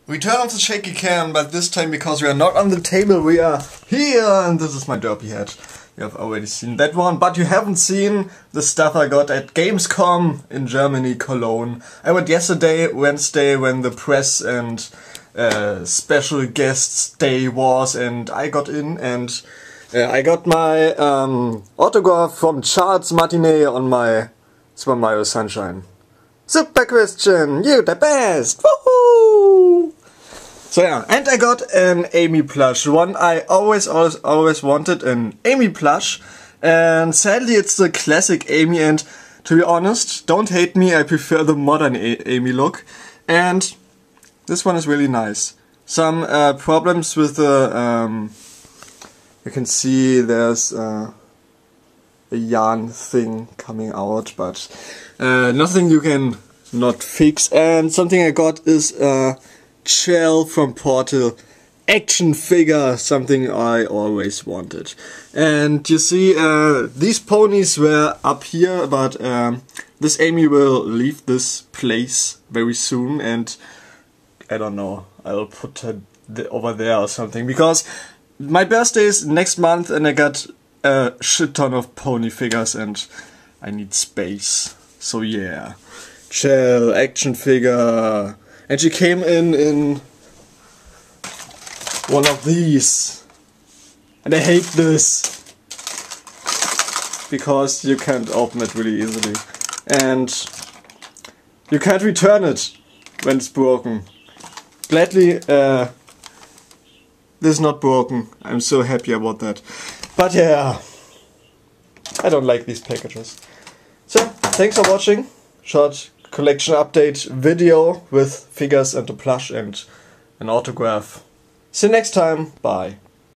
Return of the shaky cam, but this time because we are not on the table, we are here, and this is my derpy hat. You have already seen that one, but you haven't seen the stuff I got at Gamescom in Germany, Cologne. I went yesterday, Wednesday, when the press and special guests day was, and I got in, and I got my autograph from Charles Martinet on my Super Mario Sunshine. Super Christian, you the best! Woohoo! So yeah, and I got an Amy plush. One I always wanted, an Amy plush. And sadly it's the classic Amy, and to be honest, don't hate me, I prefer the modern Amy look. And this one is really nice. Some problems with the, you can see there's a yarn thing coming out, but nothing you can not fix. And something I got is a Chell from Portal action figure, something I always wanted. And you see, these ponies were up here, but this Amy will leave this place very soon, and I don't know, I'll put her over there or something, because my birthday is next month and I got a shit ton of pony figures and I need space. So yeah, Chell action figure. And she came in one of these. And I hate this, because you can't open it really easily. And you can't return it when it's broken. Gladly, this is not broken. I'm so happy about that. But yeah, I don't like these packages. So, thanks for watching. Short collection update video with figures and a plush and an autograph. See you next time. Bye.